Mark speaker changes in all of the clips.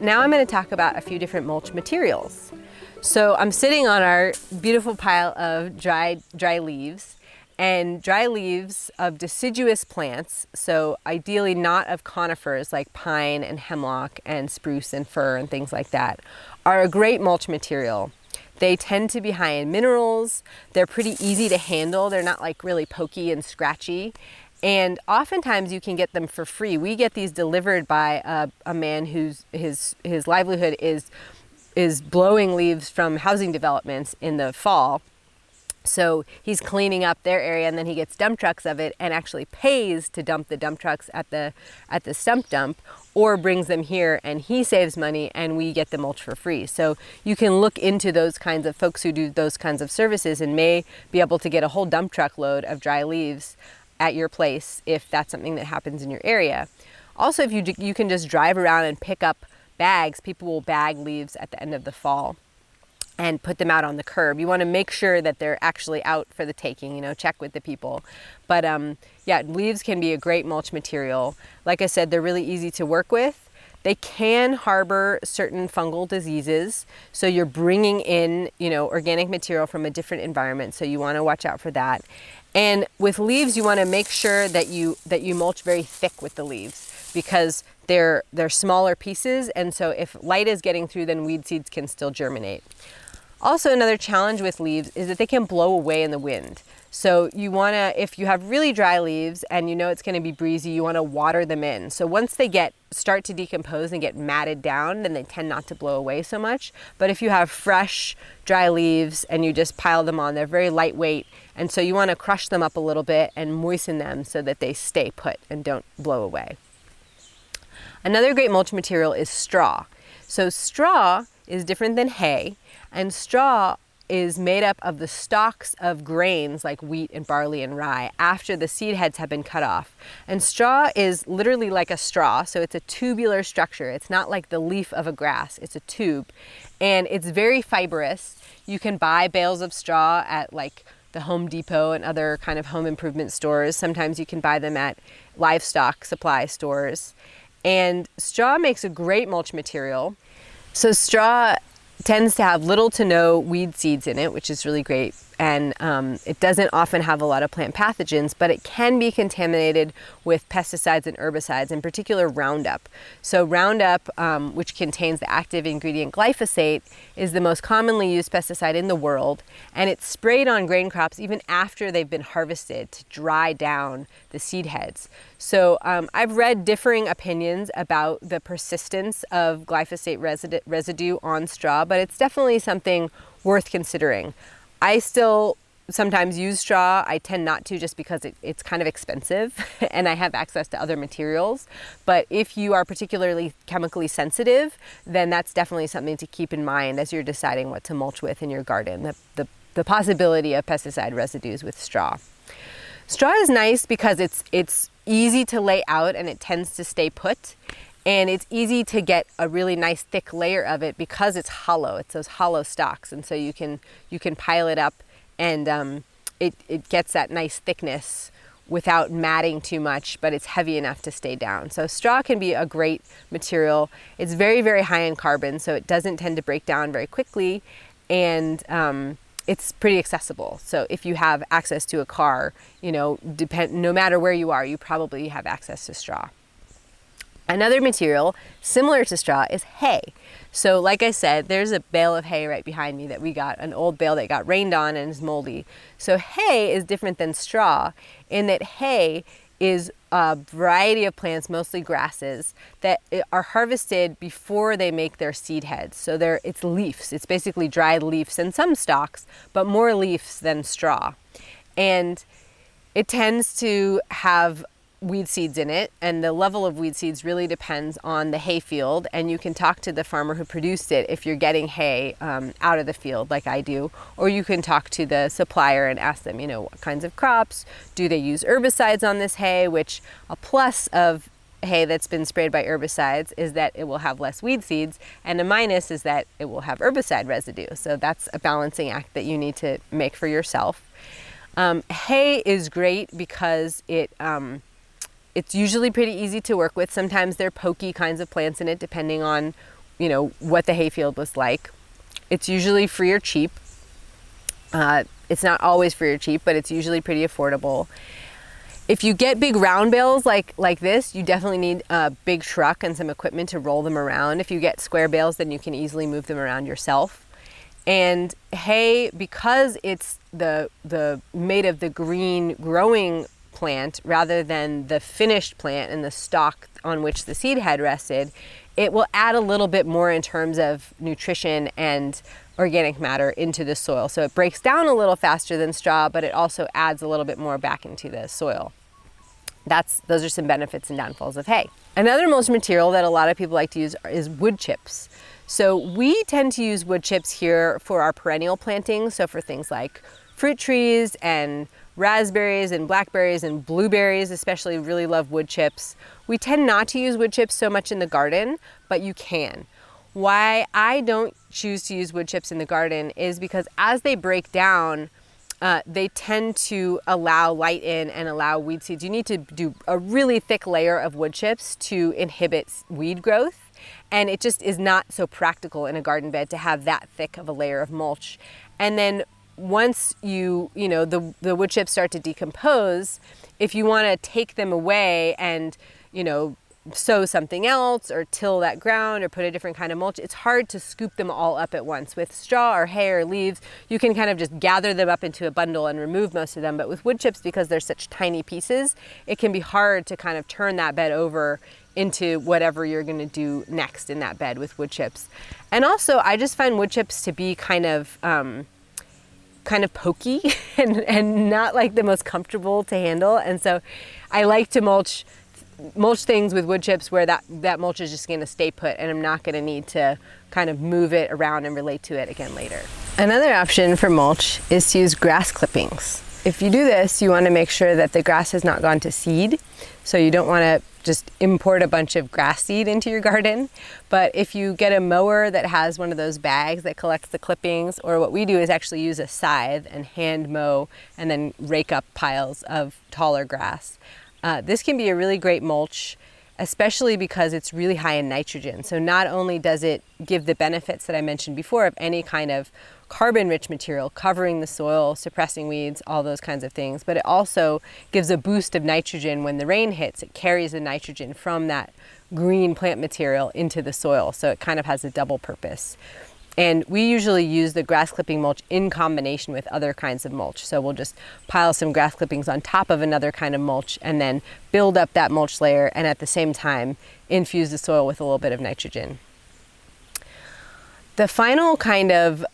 Speaker 1: now I'm going to talk about a few different mulch materials. So I'm sitting on our beautiful pile of dry leaves, and dry leaves of deciduous plants, so ideally not of conifers like pine and hemlock and spruce and fir and things like that, are a great mulch material. They tend to be high in minerals, they're pretty easy to handle, they're not like really pokey and scratchy, and oftentimes you can get them for free. We get these delivered by a man whose his livelihood is blowing leaves from housing developments in the fall. So he's cleaning up their area, and then he gets dump trucks of it and actually pays to dump the dump trucks at the stump dump, or brings them here and he saves money and we get the mulch for free. So you can look into those kinds of folks who do those kinds of services and may be able to get a whole dump truck load of dry leaves at your place if that's something that happens in your area. Also, if you can just drive around and pick up bags, people will bag leaves at the end of the fall and put them out on the curb. You want to make sure that they're actually out for the taking, check with the people. But yeah, leaves can be a great mulch material. Like I said, they're really easy to work with. They can harbor certain fungal diseases. So you're bringing in, organic material from a different environment. So you want to watch out for that. And with leaves, you want to make sure that you mulch very thick with the leaves, because they're smaller pieces. And so if light is getting through, then weed seeds can still germinate. Also, another challenge with leaves is that they can blow away in the wind. So you want to, if you have really dry leaves and it's going to be breezy, you want to water them in. So once they start to decompose and get matted down, then they tend not to blow away so much. But if you have fresh, dry leaves and you just pile them on, they're very lightweight. And so you want to crush them up a little bit and moisten them so that they stay put and don't blow away. Another great mulch material is straw. So straw is different than hay, and straw is made up of the stalks of grains like wheat and barley and rye after the seed heads have been cut off. And straw is literally like a straw, so it's a tubular structure. It's not like the leaf of a grass, it's a tube. And it's very fibrous. You can buy bales of straw at like the Home Depot and other kind of home improvement stores. Sometimes you can buy them at livestock supply stores. And straw makes a great mulch material. So straw tends to have little to no weed seeds in it, which is really great. And it doesn't often have a lot of plant pathogens, but it can be contaminated with pesticides and herbicides, in particular Roundup. So Roundup, which contains the active ingredient glyphosate, is the most commonly used pesticide in the world. And it's sprayed on grain crops even after they've been harvested to dry down the seed heads. So I've read differing opinions about the persistence of glyphosate residue on straw, but it's definitely something worth considering. I still sometimes use straw. I tend not to, just because it's kind of expensive and I have access to other materials. But if you are particularly chemically sensitive, then that's definitely something to keep in mind as you're deciding what to mulch with in your garden, the possibility of pesticide residues with straw. Straw is nice because it's easy to lay out and it tends to stay put. And it's easy to get a really nice thick layer of it because it's hollow. It's those hollow stalks, and so you can pile it up, and it gets that nice thickness without matting too much, but it's heavy enough to stay down. So straw can be a great material. It's very, very high in carbon, so it doesn't tend to break down very quickly, and it's pretty accessible. So if you have access to a car, no matter where you are, you probably have access to straw. Another material similar to straw is hay. So like I said, there's a bale of hay right behind me that we got, an old bale that got rained on and is moldy. So hay is different than straw in that hay is a variety of plants, mostly grasses, that are harvested before they make their seed heads. So it's leaves. It's basically dried leaves and some stalks, but more leaves than straw. And it tends to have weed seeds in it, and the level of weed seeds really depends on the hay field, and you can talk to the farmer who produced it if you're getting hay out of the field like I do, or you can talk to the supplier and ask them, what kinds of crops, do they use herbicides on this hay, which a plus of hay that's been sprayed by herbicides is that it will have less weed seeds, and a minus is that it will have herbicide residue. So that's a balancing act that you need to make for yourself. Hay is great because it's usually pretty easy to work with. Sometimes there are pokey kinds of plants in it depending on what the hayfield was like. It's usually free or cheap. It's not always free or cheap, but it's usually pretty affordable. If you get big round bales like this, you definitely need a big truck and some equipment to roll them around. If you get square bales, then you can easily move them around yourself. And hay, because it's the made of the green growing plant rather than the finished plant and the stalk on which the seed head rested, it will add a little bit more in terms of nutrition and organic matter into the soil. So it breaks down a little faster than straw, but it also adds a little bit more back into the soil. Those are some benefits and downfalls of hay. Another mulch material that a lot of people like to use is wood chips. So we tend to use wood chips here for our perennial plantings. So for things like fruit trees and raspberries and blackberries and blueberries, especially, really love wood chips. We tend not to use wood chips so much in the garden, but you can. Why I don't choose to use wood chips in the garden is because as they break down, they tend to allow light in and allow weed seeds. You need to do a really thick layer of wood chips to inhibit weed growth. And it just is not so practical in a garden bed to have that thick of a layer of mulch. And then once the wood chips start to decompose, if you want to take them away and, sow something else or till that ground or put a different kind of mulch, it's hard to scoop them all up at once. With straw or hay or leaves, you can kind of just gather them up into a bundle and remove most of them. But with wood chips, because they're such tiny pieces, it can be hard to kind of turn that bed over into whatever you're going to do next in that bed with wood chips. And also, I just find wood chips to be kind of pokey and not like the most comfortable to handle. And so I like to mulch things with wood chips where that mulch is just going to stay put and I'm not going to need to kind of move it around and relate to it again later. Another option for mulch is to use grass clippings. If you do this, you want to make sure that the grass has not gone to seed. So you don't want to just import a bunch of grass seed into your garden. But if you get a mower that has one of those bags that collects the clippings, or what we do is actually use a scythe and hand mow and then rake up piles of taller grass. This can be a really great mulch, especially because it's really high in nitrogen. So not only does it give the benefits that I mentioned before of any kind of carbon-rich material, covering the soil, suppressing weeds, all those kinds of things, but it also gives a boost of nitrogen when the rain hits. It carries the nitrogen from that green plant material into the soil, so it kind of has a double purpose. And we usually use the grass clipping mulch in combination with other kinds of mulch. So we'll just pile some grass clippings on top of another kind of mulch and then build up that mulch layer and at the same time infuse the soil with a little bit of nitrogen. The final kind of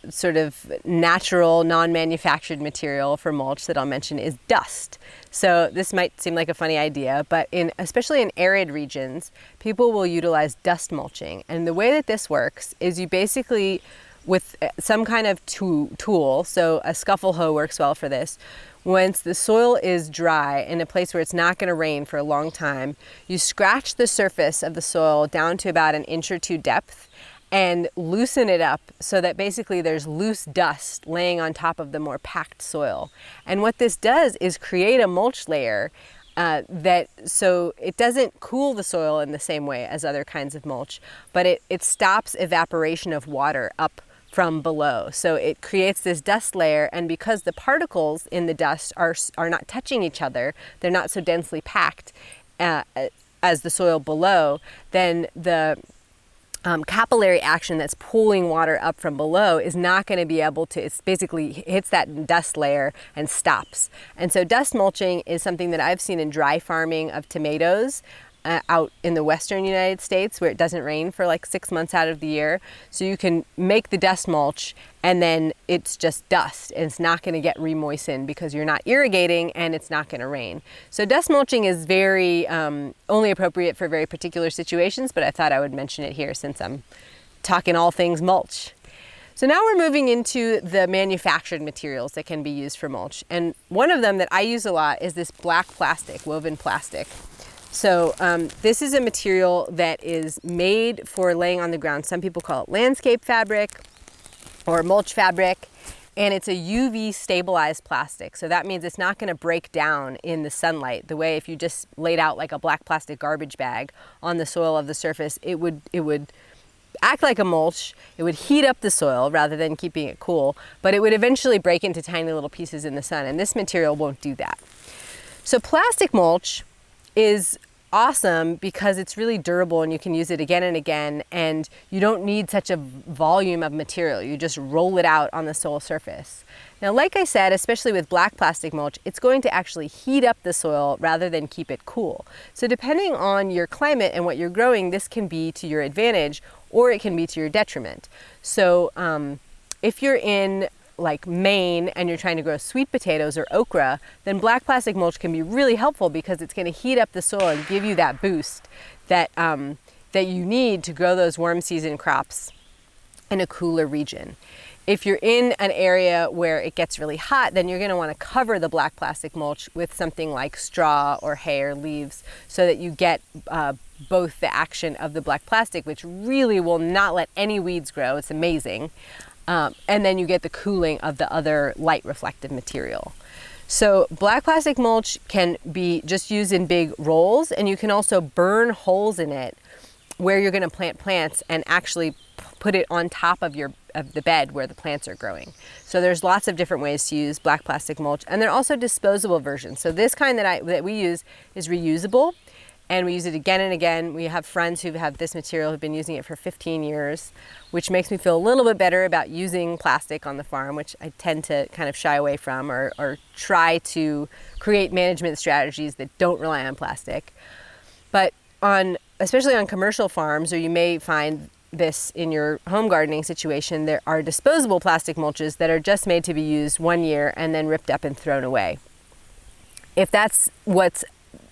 Speaker 1: sort of natural, non-manufactured material for mulch that I'll mention is dust. So this might seem like a funny idea, but especially in arid regions, people will utilize dust mulching. And the way that this works is you basically, with some kind of tool, so a scuffle hoe works well for this. Once the soil is dry in a place where it's not going to rain for a long time, you scratch the surface of the soil down to about 1 or 2 inches depth and loosen it up so that basically there's loose dust laying on top of the more packed soil. And what this does is create a mulch layer so it doesn't cool the soil in the same way as other kinds of mulch, but it stops evaporation of water up from below. So it creates this dust layer, and because the particles in the dust are not touching each other, they're not so densely packed as the soil below, then the capillary action that's pulling water up from below is not going to be able to, it's basically hits that dust layer and stops. And so dust mulching is something that I've seen in dry farming of tomatoes out in the western United States where it doesn't rain for like 6 months out of the year. So you can make the dust mulch and then it's just dust and it's not going to get remoistened because you're not irrigating and it's not going to rain. So dust mulching is very only appropriate for very particular situations, but I thought I would mention it here since I'm talking all things mulch. So now we're moving into the manufactured materials that can be used for mulch. And one of them that I use a lot is this black plastic, woven plastic. So this is a material that is made for laying on the ground. Some people call it landscape fabric or mulch fabric, and it's a UV stabilized plastic. So that means it's not going to break down in the sunlight the way if you just laid out like a black plastic garbage bag on the soil of the surface, it would act like a mulch. It would heat up the soil rather than keeping it cool, but it would eventually break into tiny little pieces in the sun, and this material won't do that. So plastic mulch is awesome because it's really durable and you can use it again and again, and you don't need such a volume of material. You just roll it out on the soil surface. Now, like I said, especially with black plastic mulch, it's going to actually heat up the soil rather than keep it cool. So depending on your climate and what you're growing, this can be to your advantage or it can be to your detriment. So if you're in like Maine and you're trying to grow sweet potatoes or okra, then black plastic mulch can be really helpful because it's going to heat up the soil and give you that boost that, that you need to grow those warm season crops in a cooler region. If you're in an area where it gets really hot, then you're going to want to cover the black plastic mulch with something like straw or hay or leaves so that you get both the action of the black plastic, which really will not let any weeds grow. It's amazing. And then you get the cooling of the other light reflective material. So black plastic mulch can be just used in big rolls, and you can also burn holes in it where you're going to plant plants and actually put it on top of the bed where the plants are growing. So there's lots of different ways to use black plastic mulch, and there are also disposable versions. So this kind that we use is reusable, and we use it again and again. We have friends who have this material who've been using it for 15 years, which makes me feel a little bit better about using plastic on the farm, which I tend to kind of shy away from or try to create management strategies that don't rely on plastic. But especially on commercial farms, or you may find this in your home gardening situation, there are disposable plastic mulches that are just made to be used 1 year and then ripped up and thrown away. If that's what's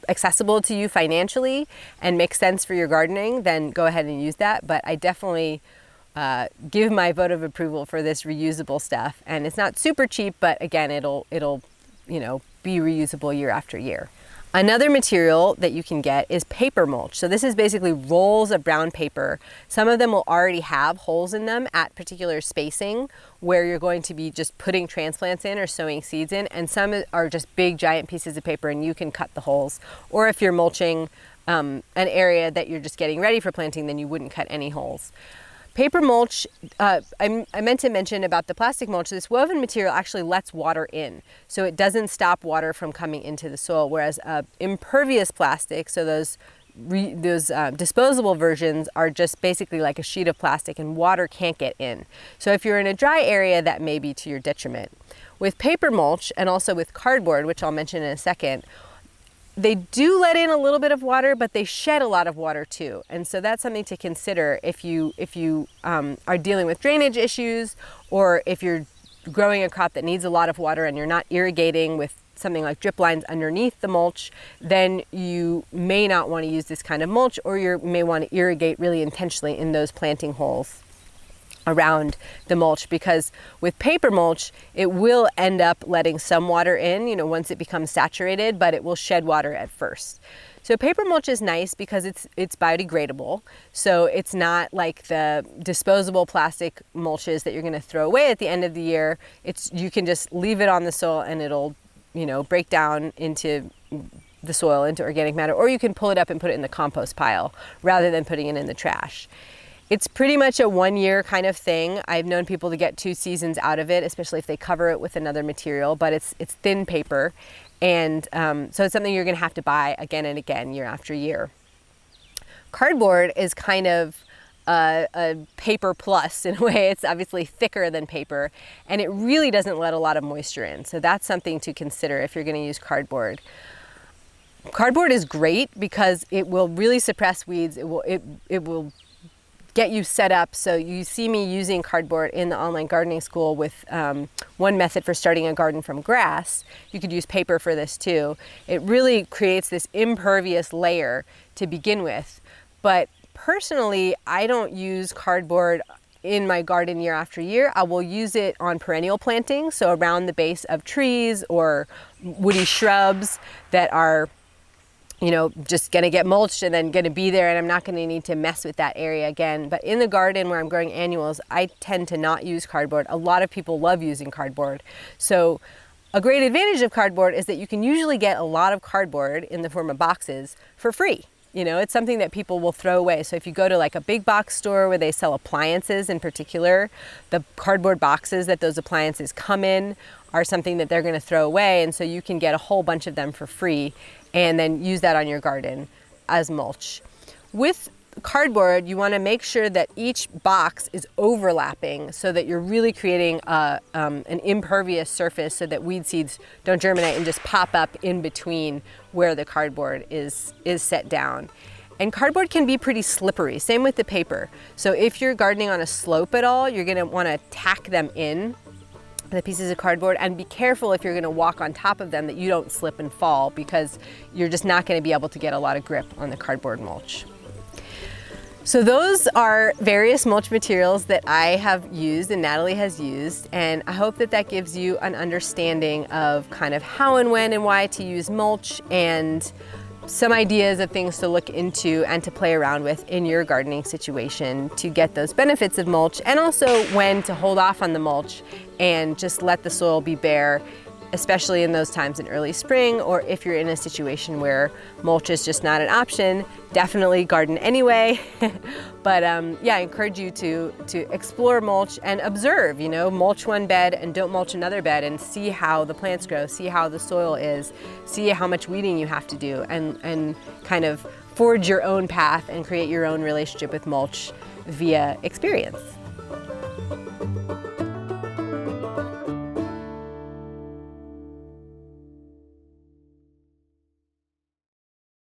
Speaker 1: accessible to you financially and makes sense for your gardening, then go ahead and use that. But I definitely give my vote of approval for this reusable stuff. And it's not super cheap, but again, it'll be reusable year after year. Another material that you can get is paper mulch. So this is basically rolls of brown paper. Some of them will already have holes in them at particular spacing where you're going to be just putting transplants in or sowing seeds in, and some are just big giant pieces of paper and you can cut the holes. Or if you're mulching an area that you're just getting ready for planting, then you wouldn't cut any holes. Paper mulch, I meant to mention about the plastic mulch, this woven material actually lets water in. So it doesn't stop water from coming into the soil, whereas impervious plastic, so those disposable versions are just basically like a sheet of plastic and water can't get in. So if you're in a dry area, that may be to your detriment. With paper mulch and also with cardboard, which I'll mention in a second, they do let in a little bit of water, but they shed a lot of water too. And so that's something to consider if you are dealing with drainage issues, or if you're growing a crop that needs a lot of water and you're not irrigating with something like drip lines underneath the mulch, then you may not want to use this kind of mulch, or you may want to irrigate really intentionally in those planting holes around the mulch, because with paper mulch, it will end up letting some water in, once it becomes saturated, but it will shed water at first. So paper mulch is nice because it's biodegradable. So it's not like the disposable plastic mulches that you're going to throw away at the end of the year. You can just leave it on the soil and it'll, break down into the soil, into organic matter, or you can pull it up and put it in the compost pile rather than putting it in the trash. It's pretty much a 1 year kind of thing. I've known people to get 2 seasons out of it, especially if they cover it with another material, but it's thin paper. And so it's something you're gonna have to buy again and again, year after year. Cardboard is kind of a paper plus in a way. It's obviously thicker than paper, and it really doesn't let a lot of moisture in. So that's something to consider if you're gonna use cardboard. Cardboard is great because it will really suppress weeds. It will get you set up. So you see me using cardboard in the online gardening school with one method for starting a garden from grass. You could use paper for this too. It really creates this impervious layer to begin with. But personally, I don't use cardboard in my garden year after year. I will use it on perennial plantings, so around the base of trees or woody shrubs that are just gonna get mulched and then gonna be there, and I'm not gonna need to mess with that area again. But in the garden where I'm growing annuals, I tend to not use cardboard. A lot of people love using cardboard. So a great advantage of cardboard is that you can usually get a lot of cardboard in the form of boxes for free. You know, it's something that people will throw away. So if you go to like a big box store where they sell appliances in particular, the cardboard boxes that those appliances come in are something that they're going to throw away. And so you can get a whole bunch of them for free and then use that on your garden as mulch. With cardboard, you want to make sure that each box is overlapping so that you're really creating an impervious surface so that weed seeds don't germinate and just pop up in between where the cardboard is set down. And cardboard can be pretty slippery, same with the paper. So if you're gardening on a slope at all, you're going to want to tack them in, the pieces of cardboard, and be careful if you're going to walk on top of them that you don't slip and fall, because you're just not going to be able to get a lot of grip on the cardboard mulch. So those are various mulch materials that I have used and Natalie has used, and I hope that that gives you an understanding of kind of how and when and why to use mulch, and some ideas of things to look into and to play around with in your gardening situation to get those benefits of mulch, and also when to hold off on the mulch and just let the soil be bare, especially in those times in early spring, or if you're in a situation where mulch is just not an option, definitely garden anyway. But yeah, I encourage you to explore mulch and observe, you know, mulch one bed and don't mulch another bed, and see how the plants grow, see how the soil is, see how much weeding you have to do, and kind of forge your own path and create your own relationship with mulch via experience.